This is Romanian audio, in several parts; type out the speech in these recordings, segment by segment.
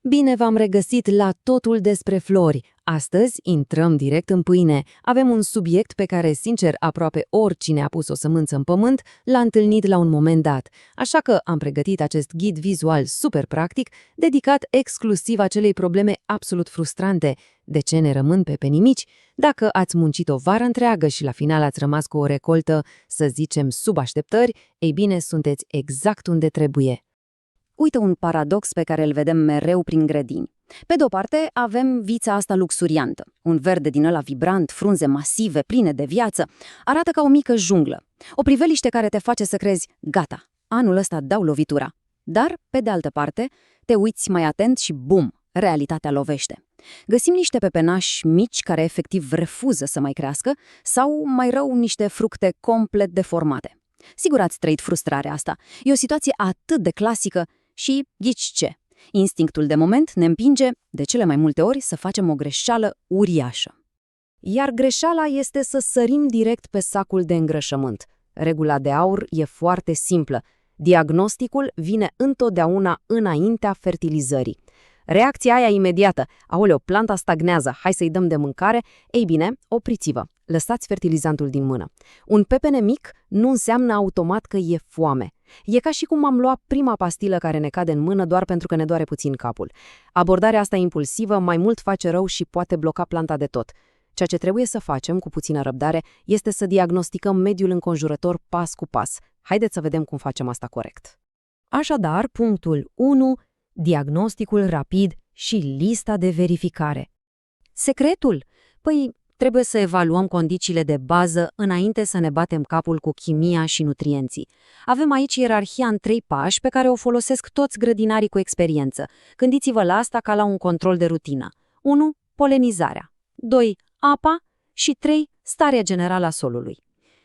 Bine v-am regăsit la Totul despre flori! Astăzi intrăm direct în pâine. Avem un subiect pe care, sincer, aproape oricine a pus o sămânță în pământ l-a întâlnit la un moment dat. Așa că am pregătit acest ghid vizual super practic, dedicat exclusiv acelei probleme absolut frustrante. De ce ne rămân pepeni mici? Dacă ați muncit o vară întreagă și la final ați rămas cu o recoltă, să zicem, sub așteptări, ei bine, sunteți exact unde trebuie. Uite un paradox pe care îl vedem mereu prin grădini. Pe de-o parte, avem vița asta luxuriantă. Un verde din ăla vibrant, frunze masive, pline de viață, arată ca o mică junglă. O priveliște care te face să crezi, gata, anul ăsta dau lovitura. Dar, pe de altă parte, te uiți mai atent și bum, realitatea lovește. Găsim niște pepenași mici care efectiv refuză să mai crească sau, mai rău, niște fructe complet deformate. Sigur ați trăit frustrarea asta. E o situație atât de clasică și ghici ce? Instinctul de moment ne împinge, de cele mai multe ori, să facem o greșeală uriașă. Iar greșeala este să sărim direct pe sacul de îngrășământ. Regula de aur e foarte simplă. Diagnosticul vine întotdeauna înaintea fertilizării. Reacția aia imediată, aoleo, planta stagnează, hai să-i dăm de mâncare, ei bine, opriți-vă, lăsați fertilizantul din mână. Un pepene mic nu înseamnă automat că e foame. E ca și cum am luat prima pastilă care ne cade în mână doar pentru că ne doare puțin capul. Abordarea asta impulsivă mai mult face rău și poate bloca planta de tot. Ceea ce trebuie să facem cu puțină răbdare este să diagnosticăm mediul înconjurător pas cu pas. Haideți să vedem cum facem asta corect. Așadar, punctul 1, diagnosticul rapid și lista de verificare. Secretul? Păi, trebuie să evaluăm condițiile de bază înainte să ne batem capul cu chimia și nutrienții. Avem aici ierarhia în 3 pași pe care o folosesc toți grădinarii cu experiență. Gândiți-vă la asta ca la un control de rutină. 1. Polenizarea. 2. Apa. Și 3. Starea generală a solului.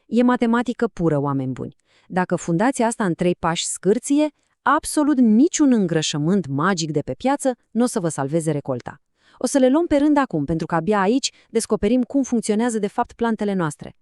E matematică pură, oameni buni. Dacă fundația asta în 3 pași scârție, absolut niciun îngrășământ magic de pe piață nu o să vă salveze recolta. O să le luăm pe rând acum, pentru că abia aici descoperim cum funcționează de fapt plantele noastre.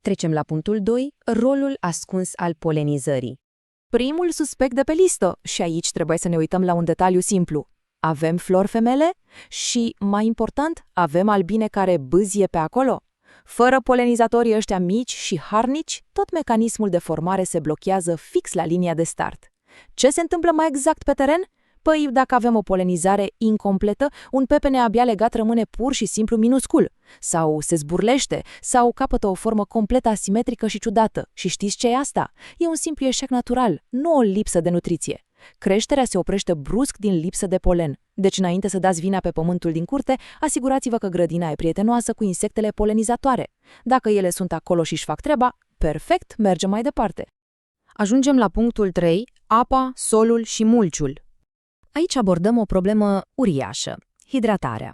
Trecem la punctul 2, rolul ascuns al polenizării. Primul suspect de pe listă, și aici trebuie să ne uităm la un detaliu simplu. Avem flori femele și, mai important, avem albine care bâzie pe acolo. Fără polenizatorii ăștia mici și harnici, tot mecanismul de formare se blochează fix la linia de start. Ce se întâmplă mai exact pe teren? Păi, dacă avem o polenizare incompletă, un pepene abia legat rămâne pur și simplu minuscul, sau se zburlește, sau capătă o formă complet asimetrică și ciudată. Și știți ce e asta? E un simplu eșec natural, nu o lipsă de nutriție. Creșterea se oprește brusc din lipsă de polen. Deci, înainte să dați vina pe pământul din curte, asigurați-vă că grădina e prietenoasă cu insectele polenizatoare. Dacă ele sunt acolo și își fac treaba, perfect, mergem mai departe. Ajungem la punctul 3, apa, solul și mulciul. Aici abordăm o problemă uriașă, hidratarea,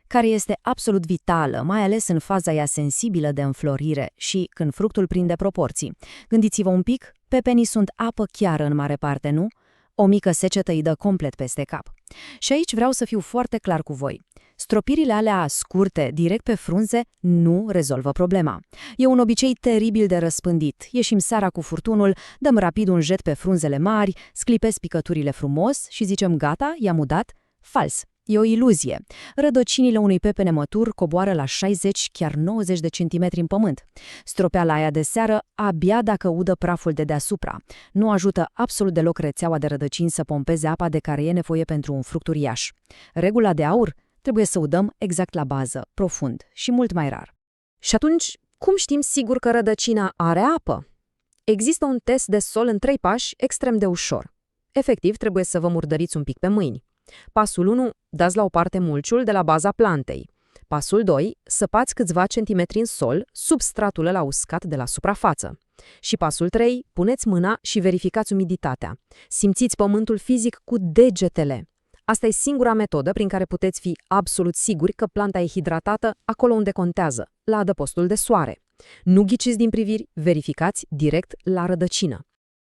care este absolut vitală, mai ales în faza ea sensibilă de înflorire și când fructul prinde proporții. Gândiți-vă un pic, pepenii sunt apă chiară în mare parte, nu? O mică secetă îi dă complet peste cap. Și aici vreau să fiu foarte clar cu voi. Stropirile alea scurte, direct pe frunze, nu rezolvă problema. E un obicei teribil de răspândit. Ieșim seara cu furtunul, dăm rapid un jet pe frunzele mari, sclipesc picăturile frumos și zicem gata, i-am udat? Fals. E o iluzie. Rădăcinile unui pepene mătur coboară la 60, chiar 90 de centimetri în pământ. Stropeala aia de seară abia dacă udă praful de deasupra. Nu ajută absolut deloc rețeaua de rădăcini să pompeze apa de care e nevoie pentru un fruct uriaș. Regula de aur? Trebuie să udăm exact la bază, profund și mult mai rar. Și atunci, cum știm sigur că rădăcina are apă? Există un test de sol în 3 pași extrem de ușor. Efectiv, trebuie să vă murdăriți un pic pe mâini. Pasul 1, dați la o parte mulciul de la baza plantei. Pasul 2, săpați câțiva centimetri în sol, sub stratul ăla uscat de la suprafață. Și pasul 3, puneți mâna și verificați umiditatea. Simțiți pământul fizic cu degetele. Asta e singura metodă prin care puteți fi absolut siguri că planta e hidratată acolo unde contează, la adăpostul de soare. Nu ghiciți din priviri, verificați direct la rădăcină.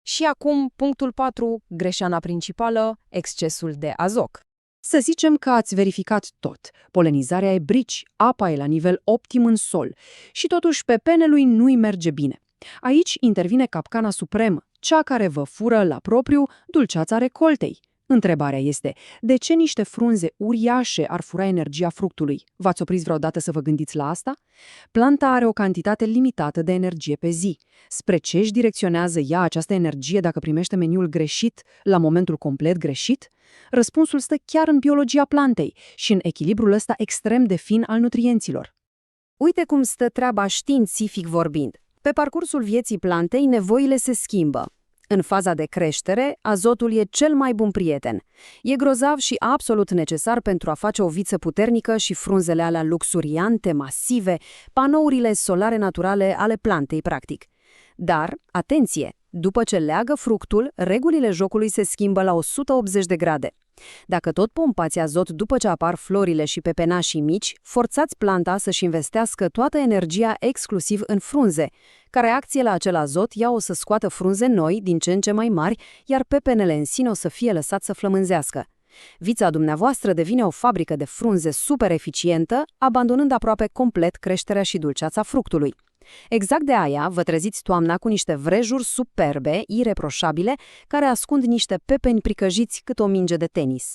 Și acum, punctul 4, greșeala principală, excesul de azoc. Să zicem că ați verificat tot. Polenizarea e brici, apa e la nivel optim în sol și totuși pepenelui nu-i merge bine. Aici intervine capcana supremă, cea care vă fură la propriu dulceața recoltei. Întrebarea este, de ce niște frunze uriașe ar fura energia fructului? V-ați oprit vreodată să vă gândiți la asta? Planta are o cantitate limitată de energie pe zi. Spre ce își direcționează ea această energie dacă primește meniul greșit la momentul complet greșit? Răspunsul stă chiar în biologia plantei și în echilibrul ăsta extrem de fin al nutrienților. Uite cum stă treaba științific vorbind. Pe parcursul vieții plantei, nevoile se schimbă. În faza de creștere, azotul e cel mai bun prieten. E grozav și absolut necesar pentru a face o viță puternică și frunzele alea luxuriante, masive, panourile solare naturale ale plantei, practic. Dar, atenție, după ce leagă fructul, regulile jocului se schimbă la 180 de grade. Dacă tot pompați azot după ce apar florile și pepenașii mici, forțați planta să-și investească toată energia exclusiv în frunze. Ca reacție la acel azot, ea o să scoată frunze noi, din ce în ce mai mari, iar pepenele în sine o să fie lăsat să flămânzească. Vița dumneavoastră devine o fabrică de frunze super eficientă, abandonând aproape complet creșterea și dulceața fructului. Exact de aia vă treziți toamna cu niște vrejuri superbe, ireproșabile, care ascund niște pepeni pricăjiți cât o minge de tenis.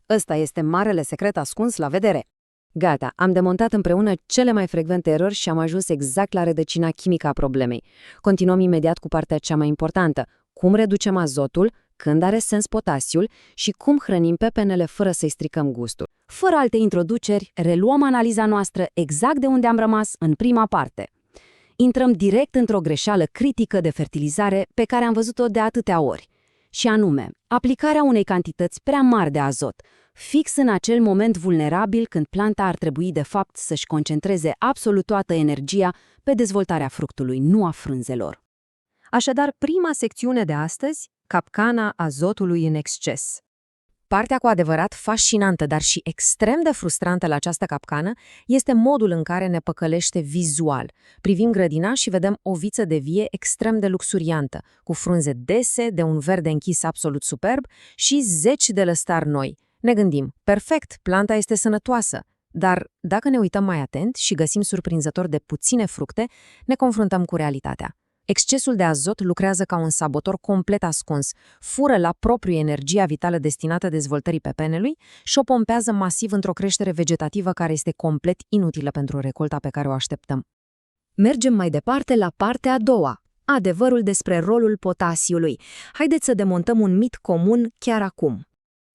Ăsta este marele secret ascuns la vedere. Gata, am demontat împreună cele mai frecvente erori și am ajuns exact la rădăcina chimică a problemei. Continuăm imediat cu partea cea mai importantă. Cum reducem azotul, când are sens potasiul și cum hrănim pepenele fără să-i stricăm gustul. Fără alte introduceri, reluăm analiza noastră exact de unde am rămas în prima parte. Intrăm direct într-o greșeală critică de fertilizare pe care am văzut-o de atâtea ori, și anume, aplicarea unei cantități prea mari de azot, fix în acel moment vulnerabil când planta ar trebui de fapt să-și concentreze absolut toată energia pe dezvoltarea fructului, nu a frunzelor. Așadar, prima secțiune de astăzi, capcana azotului în exces. Partea cu adevărat fascinantă, dar și extrem de frustrantă la această capcană este modul în care ne păcălește vizual. Privim grădina și vedem o viță de vie extrem de luxuriantă, cu frunze dese, de un verde închis absolut superb și zeci de lăstari noi. Ne gândim, perfect, planta este sănătoasă, dar dacă ne uităm mai atent și găsim surprinzător de puține fructe, ne confruntăm cu realitatea. Excesul de azot lucrează ca un sabotor complet ascuns, fură la propriu energia vitală destinată dezvoltării pepenelui și o pompează masiv într-o creștere vegetativă care este complet inutilă pentru recolta pe care o așteptăm. Mergem mai departe la partea a doua, adevărul despre rolul potasiului. Haideți să demontăm un mit comun chiar acum.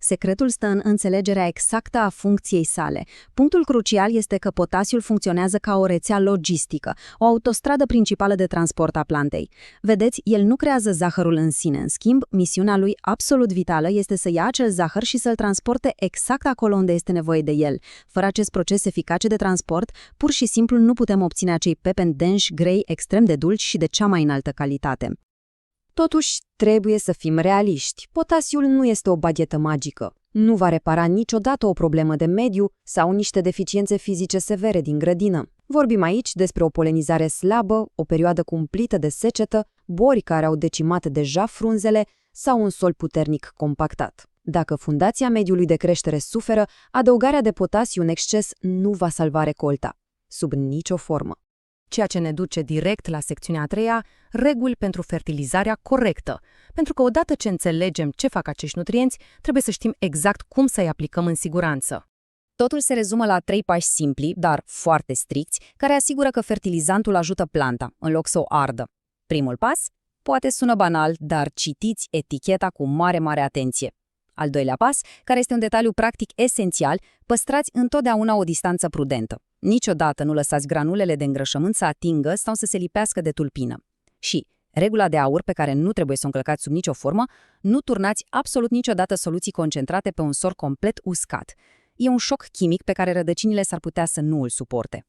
Secretul stă în înțelegerea exactă a funcției sale. Punctul crucial este că potasiul funcționează ca o rețea logistică, o autostradă principală de transport a plantei. Vedeți, el nu creează zahărul în sine. În schimb, misiunea lui absolut vitală este să ia acel zahăr și să-l transporte exact acolo unde este nevoie de el. Fără acest proces eficace de transport, pur și simplu nu putem obține acei pepeni denși, grei, extrem de dulci și de cea mai înaltă calitate. Totuși, trebuie să fim realiști. Potasiul nu este o baghetă magică. Nu va repara niciodată o problemă de mediu sau niște deficiențe fizice severe din grădină. Vorbim aici despre o polenizare slabă, o perioadă cumplită de secetă, bori care au decimat deja frunzele sau un sol puternic compactat. Dacă fundația mediului de creștere suferă, adăugarea de potasiu în exces nu va salva recolta, sub nicio formă. Ceea ce ne duce direct la secțiunea a treia, reguli pentru fertilizarea corectă. Pentru că odată ce înțelegem ce fac acești nutrienți, trebuie să știm exact cum să-i aplicăm în siguranță. Totul se rezumă la 3 pași simpli, dar foarte stricți, care asigură că fertilizantul ajută planta, în loc să o ardă. Primul pas? Poate sună banal, dar citiți eticheta cu mare atenție. Al doilea pas, care este un detaliu practic esențial, păstrați întotdeauna o distanță prudentă. Niciodată nu lăsați granulele de îngrășământ să atingă sau să se lipească de tulpină. Și, regula de aur pe care nu trebuie să o încălcați sub nicio formă, nu turnați absolut niciodată soluții concentrate pe un sor complet uscat. E un șoc chimic pe care rădăcinile s-ar putea să nu îl suporte.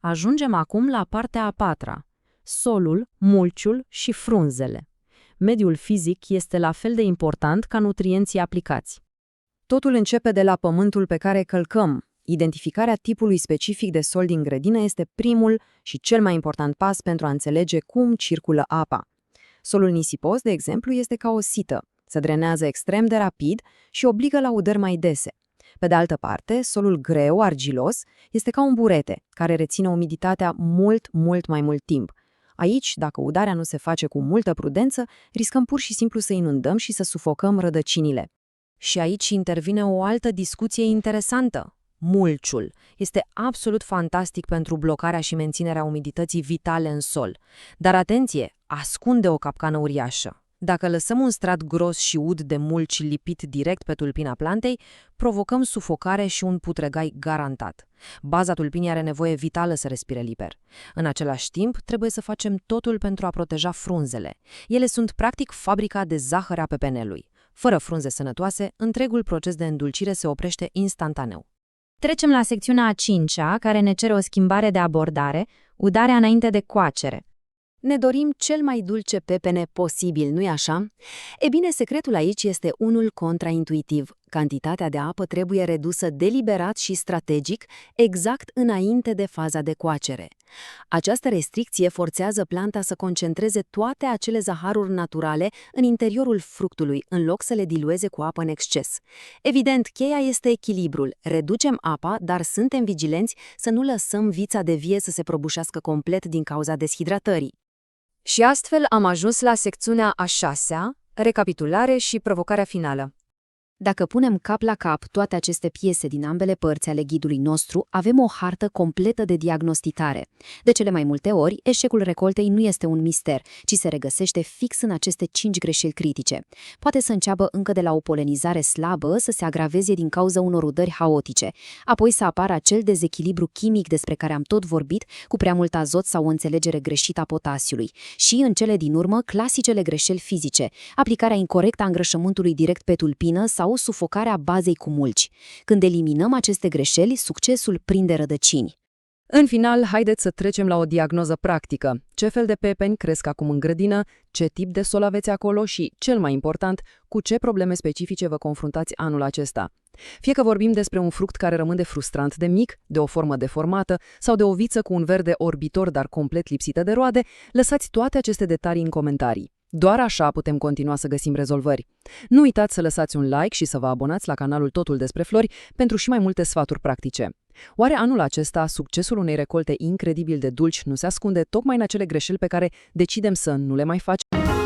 Ajungem acum la partea a patra, solul, mulciul și frunzele. Mediul fizic este la fel de important ca nutrienții aplicați. Totul începe de la pământul pe care călcăm. Identificarea tipului specific de sol din grădină este primul și cel mai important pas pentru a înțelege cum circulă apa. Solul nisipos, de exemplu, este ca o sită, se drenează extrem de rapid și obligă la udări mai dese. Pe de altă parte, solul greu, argilos, este ca un burete, care reține umiditatea mult mai mult timp. Aici, dacă udarea nu se face cu multă prudență, riscăm pur și simplu să inundăm și să sufocăm rădăcinile. Și aici intervine o altă discuție interesantă. Mulciul este absolut fantastic pentru blocarea și menținerea umidității vitale în sol. Dar atenție, ascunde o capcană uriașă. Dacă lăsăm un strat gros și ud de mulci lipit direct pe tulpina plantei, provocăm sufocare și un putregai garantat. Baza tulpinii are nevoie vitală să respire liber. În același timp, trebuie să facem totul pentru a proteja frunzele. Ele sunt practic fabrica de zahăr a pepenelui. Fără frunze sănătoase, întregul proces de îndulcire se oprește instantaneu. Trecem la secțiunea a 5-a, care ne cere o schimbare de abordare, udarea înainte de coacere. Ne dorim cel mai dulce pepene posibil, nu-i așa? E bine, secretul aici este unul contraintuitiv. Cantitatea de apă trebuie redusă deliberat și strategic, exact înainte de faza de coacere. Această restricție forțează planta să concentreze toate acele zaharuri naturale în interiorul fructului, în loc să le dilueze cu apă în exces. Evident, cheia este echilibrul. Reducem apa, dar suntem vigilenți să nu lăsăm vița de vie să se prăbușească complet din cauza deshidratării. Și astfel am ajuns la secțiunea a 6-a, recapitulare și provocarea finală. Dacă punem cap la cap toate aceste piese din ambele părți ale ghidului nostru, avem o hartă completă de diagnosticare. De cele mai multe ori, eșecul recoltei nu este un mister, ci se regăsește fix în aceste 5 greșeli critice. Poate să înceapă încă de la o polenizare slabă, să se agraveze din cauza unor udări haotice, apoi să apară acel dezechilibru chimic despre care am tot vorbit, cu prea mult azot sau o înțelegere greșită a potasiului. Și, în cele din urmă, clasicele greșeli fizice, aplicarea incorectă a îngrășământului direct pe tulpină sau sufocarea bazei cu mulci. Când eliminăm aceste greșeli, succesul prinde rădăcini. În final, haideți să trecem la o diagnoză practică. Ce fel de pepeni cresc acum în grădină, ce tip de sol aveți acolo și, cel mai important, cu ce probleme specifice vă confruntați anul acesta. Fie că vorbim despre un fruct care rămâne frustrant de mic, de o formă deformată sau de o viță cu un verde orbitor dar complet lipsită de roade, lăsați toate aceste detalii în comentarii. Doar așa putem continua să găsim rezolvări. Nu uitați să lăsați un like și să vă abonați la canalul Totul despre Flori pentru și mai multe sfaturi practice. Oare anul acesta succesul unei recolte incredibil de dulci nu se ascunde tocmai în acele greșeli pe care decidem să nu le mai facem?